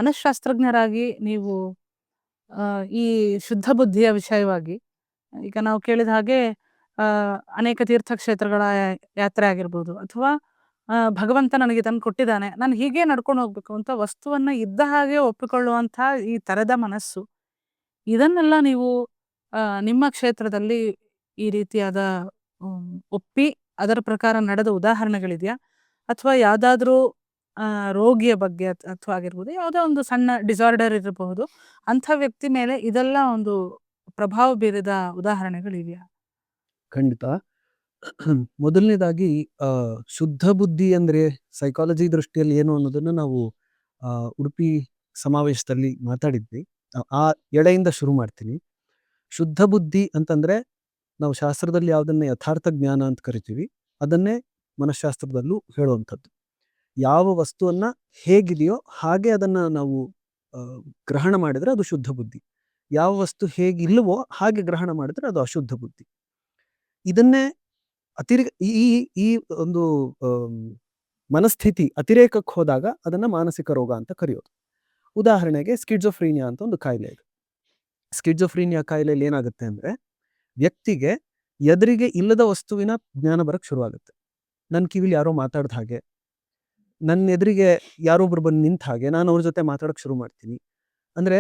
ಮನಃಶಾಸ್ತ್ರಜ್ಞರಾಗಿ ನೀವು ಈ ಶುದ್ಧ ಬುದ್ಧಿಯ ವಿಷಯವಾಗಿ ಈಗ ನಾವು ಕೇಳಿದ ಹಾಗೆ ಅನೇಕ ತೀರ್ಥಕ್ಷೇತ್ರಗಳ ಯಾತ್ರೆ ಆಗಿರ್ಬೋದು ಅಥವಾ ಭಗವಂತ ನನಗೆ ಇದನ್ನು ಕೊಟ್ಟಿದ್ದಾನೆ, ನಾನು ಹೀಗೆ ನಡ್ಕೊಂಡು ಹೋಗ್ಬೇಕು ಅಂತ ವಸ್ತುವನ್ನ ಇದ್ದ ಹಾಗೆ ಒಪ್ಪಿಕೊಳ್ಳುವಂಥ ಈ ತರದ ಮನಸ್ಸು, ಇದನ್ನೆಲ್ಲ ನೀವು ನಿಮ್ಮ ಕ್ಷೇತ್ರದಲ್ಲಿ ಈ ರೀತಿಯಾದ ಒಪ್ಪಿ ಅದರ ಪ್ರಕಾರ ನಡೆದ ಉದಾಹರಣೆಗಳಿದೆಯಾ? ಅಥವಾ ಯಾವುದಾದ್ರೂ ರೋಗಿಯ ಬಗ್ಗೆ ಅಥವಾ ಆಗಿರ್ಬೋದು, ಯಾವುದೋ ಒಂದು ಸಣ್ಣ ಡಿಸಾರ್ಡರ್ ಇರಬಹುದು, ಅಂಥ ವ್ಯಕ್ತಿ ಮೇಲೆ ಇದೆಲ್ಲ ಒಂದು ಪ್ರಭಾವ ಬೀರಿದ ಉದಾಹರಣೆಗಳಿವೆಯಾ? ಖಂಡಿತ. ಮೊದಲನೇದಾಗಿ ಶುದ್ಧ ಬುದ್ಧಿ ಅಂದ್ರೆ ಸೈಕಾಲಜಿ ದೃಷ್ಟಿಯಲ್ಲಿ ಏನು ಅನ್ನೋದನ್ನ ನಾವು ಉಡುಪಿ ಸಮಾವೇಶದಲ್ಲಿ ಮಾತಾಡಿದ್ವಿ. ಆ ಎಳೆಯಿಂದ ಶುರು ಮಾಡ್ತೀನಿ. ಶುದ್ಧ ಬುದ್ಧಿ ಅಂತಂದ್ರೆ ನಾವು ಶಾಸ್ತ್ರದಲ್ಲಿ ಯಾವುದನ್ನ ಯಥಾರ್ಥ ಜ್ಞಾನ ಅಂತ ಕರಿತೀವಿ, ಅದನ್ನೇ ಮನಃಶಾಸ್ತ್ರದಲ್ಲೂ ಹೇಳುವಂಥದ್ದು. ಯಾವ ವಸ್ತುವನ್ನ ಹೇಗಿದೆಯೋ ಹಾಗೆ ಅದನ್ನ ನಾವು ಗ್ರಹಣ ಮಾಡಿದ್ರೆ ಅದು ಶುದ್ಧ ಬುದ್ಧಿ. ಯಾವ ವಸ್ತು ಹೇಗಿಲ್ಲವೋ ಹಾಗೆ ಗ್ರಹಣ ಮಾಡಿದ್ರೆ ಅದು ಅಶುದ್ಧ ಬುದ್ಧಿ. ಇದನ್ನೇ ಈ ಈ ಒಂದು ಮನಸ್ಥಿತಿ ಅತಿರೇಕಕ್ಕೆ ಹೋದಾಗ ಅದನ್ನ ಮಾನಸಿಕ ರೋಗ ಅಂತ ಕರೆಯೋದು. ಉದಾಹರಣೆಗೆ ಸ್ಕಿಜೋಫ್ರೀನಿಯಾ ಅಂತ ಒಂದು ಕಾಯಿಲೆ ಇದೆ. ಸ್ಕಿಜೋಫ್ರೀನಿಯಾ ಕಾಯಿಲೆಯಲ್ಲಿ ಏನಾಗುತ್ತೆ ಅಂದ್ರೆ ವ್ಯಕ್ತಿಗೆ ಎದುರಿಗೆ ಇಲ್ಲದ ವಸ್ತುವಿನ ಜ್ಞಾನ ಬರಕ್ ಶುರುವಾಗುತ್ತೆ. ನನ್ನ ಕಿವಿಲಿ ಯಾರೋ ಮಾತಾಡ್ದ ಹಾಗೆ, ನನ್ನ ಎದುರಿಗೆ ಯಾರೊಬ್ರು ಬಂದು ನಿಂತ ಹಾಗೆ ನಾನು ಅವ್ರ ಜೊತೆ ಮಾತಾಡಕ್ ಶುರು ಮಾಡ್ತೀನಿ. ಅಂದ್ರೆ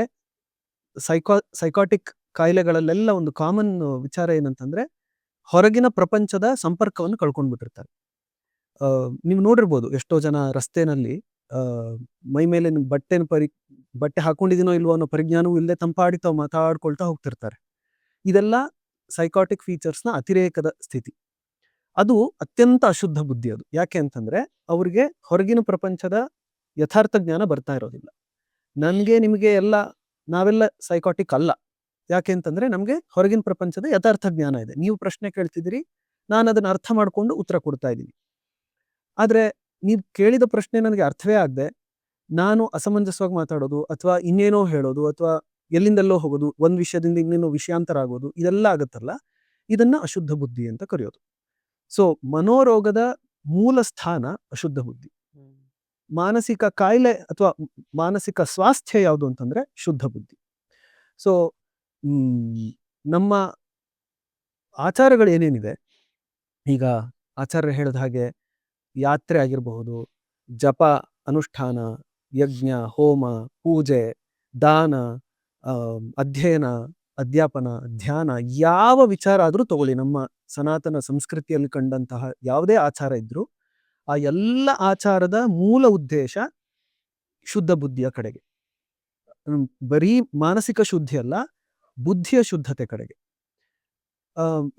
ಸೈಕಾಟಿಕ್ ಕಾಯಿಲೆಗಳಲ್ಲೆಲ್ಲ ಒಂದು ಕಾಮನ್ ವಿಚಾರ ಏನಂತಂದ್ರೆ ಹೊರಗಿನ ಪ್ರಪಂಚದ ಸಂಪರ್ಕವನ್ನು ಕಳ್ಕೊಂಡ್ಬಿಟ್ಟಿರ್ತಾರೆ. ನೀವು ನೋಡಿರ್ಬೋದು ಎಷ್ಟೋ ಜನ ರಸ್ತೆನಲ್ಲಿ ಮೈ ಮೇಲೆ ಬಟ್ಟೆ ಹಾಕೊಂಡಿದ್ದೀನೋ ಇಲ್ವೋ ಅನ್ನೋ ಪರಿಜ್ಞಾನವೂ ಇಲ್ಲದೆ ತಂಪಾಡಿತಾವ್ ಮಾತಾಡ್ಕೊಳ್ತಾ ಹೋಗ್ತಿರ್ತಾರೆ. ಇದೆಲ್ಲ ಸೈಕಾಟಿಕ್ ಫೀಚರ್ಸ್ನ ಅತಿರೇಕದ ಸ್ಥಿತಿ. ಅದು ಅತ್ಯಂತ ಅಶುದ್ಧ ಬುದ್ಧಿ. ಅದು ಯಾಕೆ ಅಂತಂದ್ರೆ ಅವ್ರಿಗೆ ಹೊರಗಿನ ಪ್ರಪಂಚದ ಯಥಾರ್ಥ ಜ್ಞಾನ ಬರ್ತಾ ಇರೋದಿಲ್ಲ. ನನ್ಗೆ ನಿಮಗೆ ನಾವೆಲ್ಲ ಸೈಕಾಟಿಕ್ ಅಲ್ಲ. ಯಾಕೆ ಅಂತಂದ್ರೆ ನಮ್ಗೆ ಹೊರಗಿನ ಪ್ರಪಂಚದ ಯಥಾರ್ಥ ಜ್ಞಾನ ಇದೆ. ನೀವು ಪ್ರಶ್ನೆ ಕೇಳ್ತಿದ್ದೀರಿ, ನಾನು ಅದನ್ನ ಅರ್ಥ ಮಾಡ್ಕೊಂಡು ಉತ್ತರ ಕೊಡ್ತಾ ಇದ್ದೀನಿ. ಆದ್ರೆ ನೀವು ಕೇಳಿದ ಪ್ರಶ್ನೆ ನನಗೆ ಅರ್ಥವೇ ಆಗದೆ ನಾನು ಅಸಮಂಜಸವಾಗಿ ಮಾತಾಡೋದು ಅಥವಾ ಇನ್ನೇನೋ ಹೇಳೋದು ಅಥವಾ ಎಲ್ಲಿಂದೆಲ್ಲೋ ಹೋಗೋದು, ಒಂದ್ ವಿಷಯದಿಂದ ಇನ್ನೇನೋ ವಿಷಯಾಂತರ ಆಗೋದು, ಇದೆಲ್ಲ ಆಗುತ್ತಲ್ಲ, ಇದನ್ನ ಅಶುದ್ಧ ಬುದ್ಧಿ ಅಂತ ಕರೆಯೋದು. ಸೊ ಮನೋರೋಗದ ಮೂಲ ಸ್ಥಾನ ಅಶುದ್ಧ ಬುದ್ಧಿ. ಮಾನಸಿಕ ಕಾಯಿಲೆ ಅಥವಾ ಮಾನಸಿಕ ಸ್ವಾಸ್ಥ್ಯ ಯಾವುದು ಅಂತಂದ್ರೆ ಶುದ್ಧ ಬುದ್ಧಿ. ಸೊ ನಮ್ಮ ಆಚಾರಗಳು ಏನೇನಿದೆ, ಈಗ ಆಚಾರ್ಯರು ಹೇಳಿದ ಹಾಗೆ ಯಾತ್ರೆ ಆಗಿರಬಹುದು, ಜಪ, ಅನುಷ್ಠಾನ, ಯಜ್ಞ, ಹೋಮ, ಪೂಜೆ, ದಾನ, ಅಧ್ಯಯನ, ಅಧ್ಯಾಪನ, ಧ್ಯಾನ, ಯಾವ ವಿಚಾರ ಆದ್ರೂ ತಗೊಳ್ಳಿ, ನಮ್ಮ ಸನಾತನ ಸಂಸ್ಕೃತಿಯಲ್ಲಿ ಕಂಡಂತಹ ಯಾವುದೇ ಆಚಾರ ಇದ್ರೂ ಆ ಎಲ್ಲ ಆಚಾರದ ಮೂಲ ಉದ್ದೇಶ ಶುದ್ಧ ಬುದ್ಧಿಯ ಕಡೆಗೆ. ಬರೀ ಮಾನಸಿಕ ಶುದ್ಧಿ ಅಲ್ಲ, ಬುದ್ಧಿಯ ಶುದ್ಧತೆ ಕಡೆಗೆ.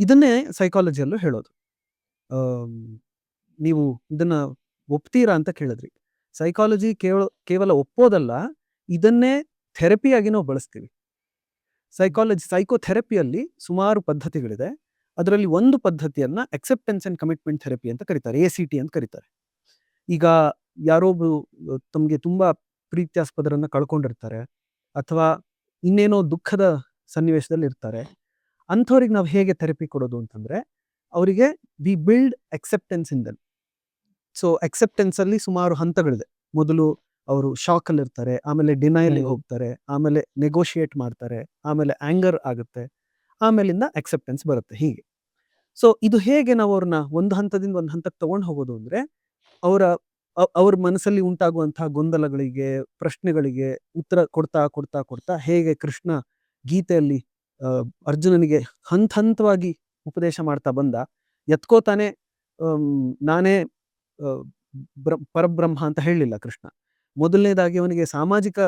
ಇದನ್ನೇ ಸೈಕಾಲಜಿಯಲ್ಲೂ ಹೇಳೋದು. ನೀವು ಇದನ್ನ ಒಪ್ತೀರಾ ಅಂತ ಕೇಳಿದ್ರಿ. ಸೈಕಾಲಜಿ ಕೇವಲ ಒಪ್ಪೋದಲ್ಲ, ಇದನ್ನೇ ಥೆರಪಿಯಾಗಿ ನಾವು ಬಳಸ್ತೀವಿ. ಸೈಕೋಥೆರಪಿಯಲ್ಲಿ ಸುಮಾರು ಪದ್ಧತಿಗಳಿದೆ. ಅದರಲ್ಲಿ ಒಂದು ಪದ್ಧತಿಯನ್ನ ಅಕ್ಸೆಪ್ಟೆನ್ಸ್ ಅಂಡ್ ಕಮಿಟ್ಮೆಂಟ್ ಥೆರಪಿ ಅಂತ ಕರೀತಾರೆ, ACT ಅಂತ ಕರೀತಾರೆ. ಈಗ ಯಾರೊಬ್ರು ತಮ್ಗೆ ತುಂಬಾ ಪ್ರೀತ್ಯಾಸ್ಪದರನ್ನ ಕಳ್ಕೊಂಡಿರ್ತಾರೆ ಅಥವಾ ಇನ್ನೇನೋ ದುಃಖದ ಸನ್ನಿವೇಶದಲ್ಲಿ ಇರ್ತಾರೆ, ಅಂಥವ್ರಿಗೆ ನಾವು ಹೇಗೆ ಥೆರಪಿ ಕೊಡೋದು ಅಂತಂದ್ರೆ ಅವರಿಗೆ we build acceptance in them. So acceptance ಅಲ್ಲಿ ಸುಮಾರು ಹಂತಗಳಿದೆ. ಮೊದಲು ಅವರು ಶಾಕ್ ಅಲ್ಲಿ ಇರ್ತಾರೆ, ಆಮೇಲೆ ಡಿನೈಲ್ ಹೋಗ್ತಾರೆ, ಆಮೇಲೆ ನೆಗೋಷಿಯೇಟ್ ಮಾಡ್ತಾರೆ, ಆಮೇಲೆ ಆಂಗರ್ ಆಗುತ್ತೆ, ಆಮೇಲಿಂದ ಅಕ್ಸೆಪ್ಟೆನ್ಸ್ ಬರುತ್ತೆ, ಹೀಗೆ. ಸೊ ಇದು ಹೇಗೆ ನಾವು ಅವ್ರನ್ನ ಒಂದು ಹಂತದಿಂದ ಒಂದು ಹಂತಕ್ಕೆ ತಗೊಂಡು ಹೋಗೋದು ಅಂದ್ರೆ ಅವ್ರ ಮನಸ್ಸಲ್ಲಿ ಉಂಟಾಗುವಂತಹ ಗೊಂದಲಗಳಿಗೆ, ಪ್ರಶ್ನೆಗಳಿಗೆ ಉತ್ತರ ಕೊಡ್ತಾ ಕೊಡ್ತಾ ಕೊಡ್ತಾ ಹೇಗೆ ಕೃಷ್ಣ ಗೀತೆಯಲ್ಲಿ ಅರ್ಜುನನಿಗೆ ಹಂತವಾಗಿ ಉಪದೇಶ ಮಾಡ್ತಾ ಬಂದ, ಎತ್ಕೋತಾನೆ ನಾನೇ ಪರಬ್ರಹ್ಮ ಅಂತ ಹೇಳಲಿಲ್ಲ ಕೃಷ್ಣ. ಮೊದಲನೇದಾಗಿ ಅವನಿಗೆ ಸಾಮಾಜಿಕ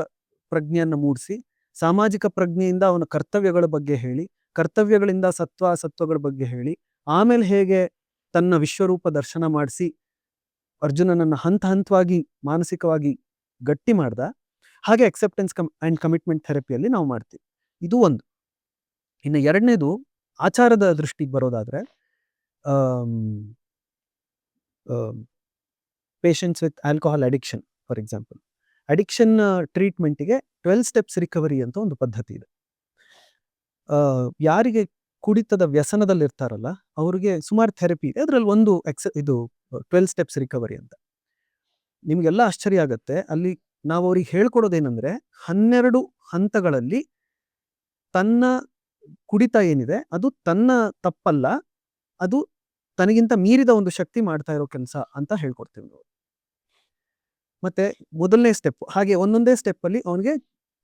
ಪ್ರಜ್ಞೆಯನ್ನ ಮೂಡಿಸಿ, ಸಾಮಾಜಿಕ ಪ್ರಜ್ಞೆಯಿಂದ ಅವನ ಕರ್ತವ್ಯಗಳ ಬಗ್ಗೆ ಹೇಳಿ, ಕರ್ತವ್ಯಗಳಿಂದ ಸತ್ವಗಳ ಬಗ್ಗೆ ಹೇಳಿ, ಆಮೇಲೆ ಹೇಗೆ ತನ್ನ ವಿಶ್ವರೂಪ ದರ್ಶನ ಮಾಡಿಸಿ ಅರ್ಜುನನನ್ನ ಹಂತವಾಗಿ ಮಾನಸಿಕವಾಗಿ ಗಟ್ಟಿ ಮಾಡ್ದ. ಹಾಗೆ ಅಕ್ಸೆಪ್ಟೆನ್ಸ್ ಅಂಡ್ ಕಮಿಟ್ಮೆಂಟ್ ಥೆರಪಿಯಲ್ಲಿ ನಾವು ಮಾಡ್ತೀವಿ. ಇದು ಒಂದು. ಇನ್ನು ಎರಡನೇದು ಆಚಾರದ ದೃಷ್ಟಿಗೆ ಬರೋದಾದ್ರೆ, patients with alcohol addiction for example, addiction ಟ್ರೀಟ್ಮೆಂಟ್ಗೆ 12 ಸ್ಟೆಪ್ಸ್ ರಿಕವರಿ ಅಂತ ಒಂದು ಪದ್ಧತಿ ಇದೆ. ಯಾರಿಗೆ ಕುಡಿತದ ವ್ಯಸನದಲ್ಲಿ ಇರ್ತಾರಲ್ಲ ಅವ್ರಿಗೆ ಸುಮಾರು ಥೆರಪಿ ಇದೆ. ಅದರಲ್ಲಿ ಒಂದು ಇದು 12 ಸ್ಟೆಪ್ಸ್ ರಿಕವರಿ ಅಂತ. ನಿಮ್ಗೆಲ್ಲ ಆಶ್ಚರ್ಯ ಆಗತ್ತೆ, ಅಲ್ಲಿ ನಾವು ಅವ್ರಿಗೆ ಹೇಳ್ಕೊಡೋದೇನಂದ್ರೆ 12 ಹಂತಗಳಲ್ಲಿ ತನ್ನ ಕುಡಿತ ಏನಿದೆ ಅದು ತನ್ನ ತಪ್ಪಲ್ಲ, ಅದು ತನಗಿಂತ ಮೀರಿದ ಒಂದು ಶಕ್ತಿ ಮಾಡ್ತಾ ಇರೋ ಕೆಲಸ ಅಂತ ಹೇಳ್ಕೊಡ್ತೀವಿ ನಾವು. ಮತ್ತೆ ಮೊದಲನೇ ಸ್ಟೆಪ್ ಹಾಗೆ ಒಂದೊಂದೇ ಸ್ಟೆಪ್ ಅಲ್ಲಿ ಅವನಿಗೆ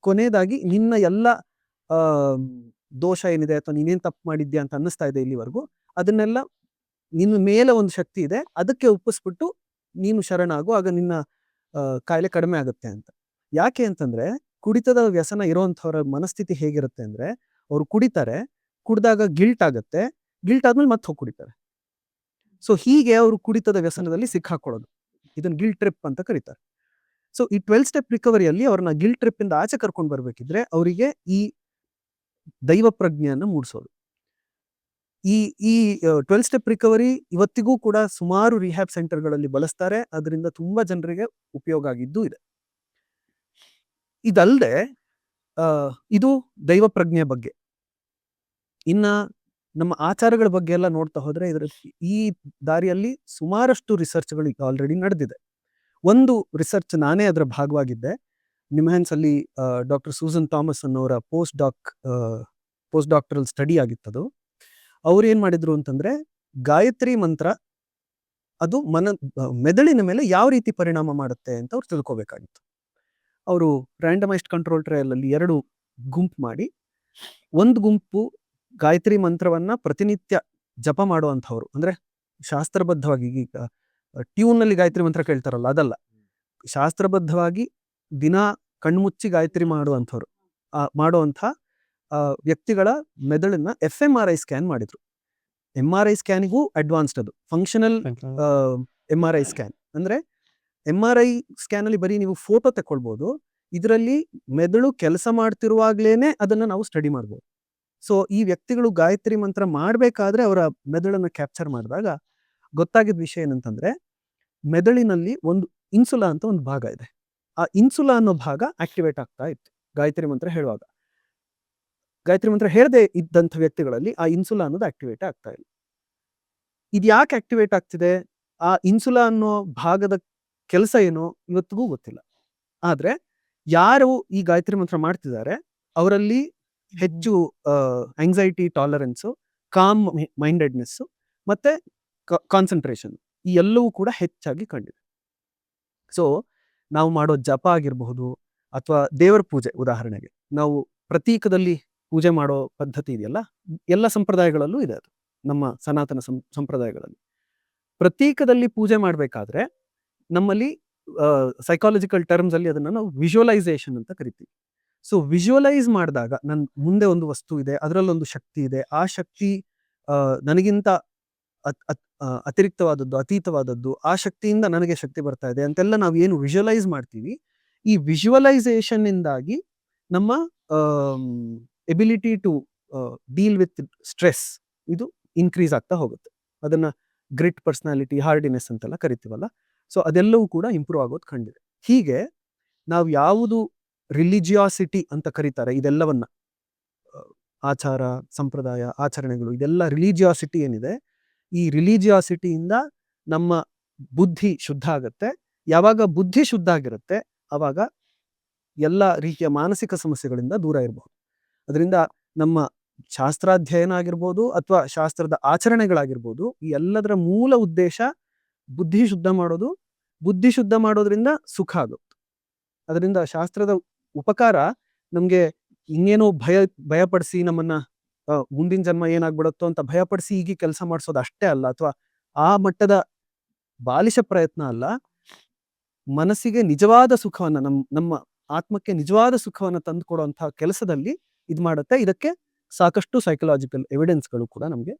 ಕೊನೆಯದಾಗಿ ನಿನ್ನ ಎಲ್ಲ ಆ ದೋಷ ಏನಿದೆ ಅಥವಾ ನೀನೇನ್ ತಪ್ಪು ಮಾಡಿದ್ಯಾ ಅಂತ ಅನ್ನಿಸ್ತಾ ಇದೆ ಇಲ್ಲಿವರೆಗೂ, ಅದನ್ನೆಲ್ಲ ನಿನ್ನ ಮೇಲೆ ಒಂದು ಶಕ್ತಿ ಇದೆ, ಅದಕ್ಕೆ ಒಪ್ಪಿಸ್ಬಿಟ್ಟು ನೀನು ಶರಣಾಗು, ಆಗ ನಿನ್ನ ಕಾಯಿಲೆ ಕಡಿಮೆ ಆಗುತ್ತೆ ಅಂತ. ಯಾಕೆ ಅಂತಂದ್ರೆ ಕುಡಿತದ ವ್ಯಸನ ಇರೋಂಥವ್ರ ಮನಸ್ಥಿತಿ ಹೇಗಿರುತ್ತೆ ಅಂದ್ರೆ, ಅವ್ರು ಕುಡಿತಾರೆ, ಕುಡ್ದಾಗ ಗಿಲ್ಟ್ ಆಗುತ್ತೆ, ಗಿಲ್ಟ್ ಆದ್ಮೇಲೆ ಮತ್ತೆ ಹೋಗಿ ಕುಡಿತಾರೆ. ಸೊ ಹೀಗೆ ಅವರು ಕುಡಿತದ ವ್ಯಸನದಲ್ಲಿ ಸಿಕ್ಕಾಕೊಳ್ಳೋದು, ಇದನ್ನ ಗಿಲ್ಟ್ ಟ್ರಿಪ್ ಅಂತ ಕರೀತಾರೆ. ಸೊ ಈ 12 ಸ್ಟೆಪ್ ರಿಕವರಿಯಲ್ಲಿ ಅವ್ರನ್ನ ಗಿಲ್ಟ್ ಟ್ರಿಪ್ ಇಂದ ಆಚೆ ಕರ್ಕೊಂಡು ಬರ್ಬೇಕಿದ್ರೆ ಅವರಿಗೆ ಈ ದೈವ ಪ್ರಜ್ಞೆಯನ್ನ ಮೂಡಿಸೋದು. ಈ ಈ 12 ಸ್ಟೆಪ್ ರಿಕವರಿ ಇವತ್ತಿಗೂ ಕೂಡ ಸುಮಾರು ರಿಹ್ಯಾಬ್ ಸೆಂಟರ್ಗಳಲ್ಲಿ ಬಳಸ್ತಾರೆ, ಅದರಿಂದ ತುಂಬಾ ಜನರಿಗೆ ಉಪಯೋಗ ಆಗಿದ್ದು ಇದೆ. ಇದಲ್ಲದೆ ಇದು ದೈವ ಪ್ರಜ್ಞೆಯ ಬಗ್ಗೆ. ಇನ್ನ ನಮ್ಮ ಆಚಾರಗಳ ಬಗ್ಗೆ ಎಲ್ಲ ನೋಡ್ತಾ ಹೋದ್ರೆ ಈ ದಾರಿಯಲ್ಲಿ ಸುಮಾರಷ್ಟು ರಿಸರ್ಚ್ಗಳು ಈಗ ಆಲ್ರೆಡಿ ನಡೆದಿದೆ. ಒಂದು ರಿಸರ್ಚ್ ನಾನೇ ಅದರ ಭಾಗವಾಗಿದ್ದೆ. ನಿಮ್ಹ್ಯಾನ್ಸ್ ಅಲ್ಲಿ ಡಾಕ್ಟರ್ ಸೂಸನ್ ಥಾಮಸ್ ಅನ್ನೋರ ಪೋಸ್ಟ್ ಡಾಕ್ಟರಲ್ ಸ್ಟಡಿ ಆಗಿತ್ತದು. ಅವ್ರು ಏನ್ ಮಾಡಿದ್ರು ಅಂತಂದ್ರೆ, ಗಾಯತ್ರಿ ಮಂತ್ರ ಅದು ಮೆದುಳಿನ ಮೇಲೆ ಯಾವ ರೀತಿ ಪರಿಣಾಮ ಮಾಡುತ್ತೆ ಅಂತ ಅವ್ರು ತಿಳ್ಕೊಬೇಕಾಗಿತ್ತು. ಅವರು ರ್ಯಾಂಡಮೈಸ್ಡ್ ಕಂಟ್ರೋಲ್ ಟ್ರಯಲ್ ಅಲ್ಲಿ 2 ಗುಂಪು ಮಾಡಿ, ಒಂದು ಗುಂಪು ಗಾಯತ್ರಿ ಮಂತ್ರವನ್ನ ಪ್ರತಿನಿತ್ಯ ಜಪ ಮಾಡುವಂಥವ್ರು, ಅಂದ್ರೆ ಶಾಸ್ತ್ರಬದ್ಧವಾಗಿ ಈಗ ಟ್ಯೂನ್ ನಲ್ಲಿ ಗಾಯತ್ರಿ ಮಂತ್ರ ಕೇಳ್ತಾರಲ್ಲ ಅದಲ್ಲ, ಶಾಸ್ತ್ರಬದ್ಧವಾಗಿ ದಿನ ಕಣ್ಮುಚ್ಚಿ ಗಾಯತ್ರಿ ಮಾಡುವಂಥ ವ್ಯಕ್ತಿಗಳ ಮೆದುಳನ್ನ FMRI ಸ್ಕ್ಯಾನ್ ಮಾಡಿದ್ರು. MRI ಸ್ಕ್ಯಾನಿಗೂ ಅಡ್ವಾನ್ಸ್ಡ್, ಅದು ಫಂಕ್ಷನಲ್ MRI ಸ್ಕ್ಯಾನ್. ಅಂದ್ರೆ MRI ಸ್ಕ್ಯಾನ್ ಅಲ್ಲಿ ಬರೀ ನೀವು ಫೋಟೋ ತಕೊಳ್ಬಹುದು, ಇದರಲ್ಲಿ ಮೆದುಳು ಕೆಲಸ ಮಾಡ್ತಿರುವಾಗ್ಲೇನೆ ಅದನ್ನ ನಾವು ಸ್ಟಡಿ ಮಾಡ್ಬೋದು. ಸೊ ಈ ವ್ಯಕ್ತಿಗಳು ಗಾಯತ್ರಿ ಮಂತ್ರ ಮಾಡ್ಬೇಕಾದ್ರೆ ಅವರ ಮೆದುಳನ್ನ ಕ್ಯಾಪ್ಚರ್ ಮಾಡಿದಾಗ ಗೊತ್ತಾಗಿದ್ದ ವಿಷಯ ಏನಂತಂದ್ರೆ, ಮೆದುಳಿನಲ್ಲಿ ಒಂದು ಇನ್ಸುಲಾ ಅಂತ ಒಂದು ಭಾಗ ಇದೆ. ಆ ಇನ್ಸುಲಾ ಅನ್ನೋ ಭಾಗ ಆಕ್ಟಿವೇಟ್ ಆಗ್ತಾ ಇತ್ತು ಗಾಯತ್ರಿ ಮಂತ್ರ ಹೇಳುವಾಗ. ಗಾಯತ್ರಿ ಮಂತ್ರ ಹೇಳದೆ ಇದ್ದಂಥ ವ್ಯಕ್ತಿಗಳಲ್ಲಿ ಆ ಇನ್ಸುಲಾ ಅನ್ನೋದು ಆಕ್ಟಿವೇಟ್ ಆಗ್ತಾ ಇಲ್ಲ. ಇದು ಯಾಕೆ ಆಕ್ಟಿವೇಟ್ ಆಗ್ತಿದೆ, ಆ ಇನ್ಸುಲಾ ಅನ್ನೋ ಭಾಗದ ಕೆಲಸ ಏನೋ ಇವತ್ತಿಗೂ ಗೊತ್ತಿಲ್ಲ. ಆದ್ರೆ ಯಾರು ಈ ಗಾಯತ್ರಿ ಮಂತ್ರ ಮಾಡ್ತಿದ್ದಾರೆ ಅವರಲ್ಲಿ ಹೆಚ್ಚು ಆಂಗ್ಸೈಟಿ ಟಾಲರೆನ್ಸ್, ಕಾಮ್ ಮೈಂಡೆಡ್ನೆಸ್ ಮತ್ತೆ ಕಾನ್ಸಂಟ್ರೇಷನ್ ಈ ಎಲ್ಲವೂ ಕೂಡ ಹೆಚ್ಚಾಗಿ ಕಂಡಿದೆ. ಸೊ ನಾವು ಮಾಡೋ ಜಪ ಆಗಿರಬಹುದು ಅಥವಾ ದೇವರ ಪೂಜೆ, ಉದಾಹರಣೆಗೆ ನಾವು ಪ್ರತೀಕದಲ್ಲಿ ಪೂಜೆ ಮಾಡೋ ಪದ್ಧತಿ ಇದೆಯಲ್ಲ, ಎಲ್ಲ ಸಂಪ್ರದಾಯಗಳಲ್ಲೂ ಇದೆ ಅದು. ನಮ್ಮ ಸನಾತನ ಸಂಪ್ರದಾಯಗಳಲ್ಲಿ ಪ್ರತೀಕದಲ್ಲಿ ಪೂಜೆ ಮಾಡಬೇಕಾದ್ರೆ ನಮ್ಮಲ್ಲಿ ಸೈಕಾಲಜಿಕಲ್ ಟರ್ಮ್ಸ್ ಅಲ್ಲಿ ಅದನ್ನ ನಾವು ವಿಜುವಲೈಸೇಷನ್ ಅಂತ ಕರಿತೀವಿ. ಸೊ ವಿಜುವಲೈಸ್ ಮಾಡಿದಾಗ ನನ್ನ ಮುಂದೆ ಒಂದು ವಸ್ತು ಇದೆ, ಅದರಲ್ಲೊಂದು ಶಕ್ತಿ ಇದೆ, ಆ ಶಕ್ತಿ ನನಗಿಂತ ಅತಿರಿಕ್ತವಾದದ್ದು, ಅತೀತವಾದದ್ದು, ಆ ಶಕ್ತಿಯಿಂದ ನನಗೆ ಶಕ್ತಿ ಬರ್ತಾ ಇದೆ ಅಂತೆಲ್ಲ ನಾವು ಏನು ವಿಜುವಲೈಸ್ ಮಾಡ್ತೀವಿ, ಈ ವಿಜುವಲೈಸೇಷನ್ ಇಂದಾಗಿ ನಮ್ಮ ability to deal with stress ಇದು ಇನ್ಕ್ರೀಸ್ ಆಗ್ತಾ ಹೋಗುತ್ತೆ. ಅದನ್ನ ಗ್ರಿಟ್ ಪರ್ಸನಾಲಿಟಿ, ಹಾರ್ಡಿನೆಸ್ ಅಂತೆಲ್ಲ ಕರಿತೀವಲ್ಲ, ಸೊ ಅದೆಲ್ಲವೂ ಕೂಡ ಇಂಪ್ರೂವ್ ಆಗೋದು ಕಂಡಿದೆ. ಹೀಗೆ ನಾವು ಯಾವುದು ರಿಲಿಜಿಯಾಸಿಟಿ ಅಂತ ಕರೀತಾರೆ ಇದೆಲ್ಲವನ್ನ, ಆಚಾರ ಸಂಪ್ರದಾಯ ಆಚರಣೆಗಳು, ಇದೆಲ್ಲ ರಿಲಿಜಿಯಾಸಿಟಿ ಏನಿದೆ, ಈ ರಿಲಿಜಿಯಾಸಿಟಿಯಿಂದ ನಮ್ಮ ಬುದ್ಧಿ ಶುದ್ಧ ಆಗತ್ತೆ. ಯಾವಾಗ ಬುದ್ಧಿ ಶುದ್ಧ ಆಗಿರುತ್ತೆ ಆವಾಗ ಎಲ್ಲ ರೀತಿಯ ಮಾನಸಿಕ ಸಮಸ್ಯೆಗಳಿಂದ ದೂರ ಇರಬಹುದು. ಅದರಿಂದ ನಮ್ಮ ಶಾಸ್ತ್ರಾಧ್ಯಯನ ಆಗಿರ್ಬೋದು ಅಥವಾ ಶಾಸ್ತ್ರದ ಆಚರಣೆಗಳಾಗಿರ್ಬೋದು, ಈ ಎಲ್ಲದರ ಮೂಲ ಉದ್ದೇಶ ಬುದ್ಧಿ ಶುದ್ಧ ಮಾಡೋದು. ಬುದ್ಧಿ ಶುದ್ಧ ಮಾಡೋದ್ರಿಂದ ಸುಖ ಆಗುತ್ತೆ. ಅದರಿಂದ ಶಾಸ್ತ್ರದ ಉಪಕಾರ ನಮ್ಗೆ ಇನ್ನೇನೋ ಭಯಪಡಿಸಿ ನಮ್ಮನ್ನ ಮುಂದಿನ ಜನ್ಮ ಏನಾಗ್ಬಿಡುತ್ತೋ ಅಂತ ಭಯಪಡಿಸಿ ಈಗ ಕೆಲಸ ಮಾಡಿಸೋದು ಅಷ್ಟೇ ಅಲ್ಲ, ಅಥವಾ ಆ ಮಟ್ಟದ ಬಾಲಿಶ ಪ್ರಯತ್ನ ಅಲ್ಲ. ಮನಸ್ಸಿಗೆ ನಿಜವಾದ ಸುಖವನ್ನ, ನಮ್ಮ ಆತ್ಮಕ್ಕೆ ನಿಜವಾದ ಸುಖವನ್ನ ತಂದು ಕೊಡುವಂತಹ ಕೆಲಸದಲ್ಲಿ ಇದು ಮಾಡುತ್ತೆ. ಇದಕ್ಕೆ ಸಾಕಷ್ಟು ಸೈಕಲಾಜಿಕಲ್ ಎವಿಡೆನ್ಸ್ಗಳು ಕೂಡ ನಮಗೆ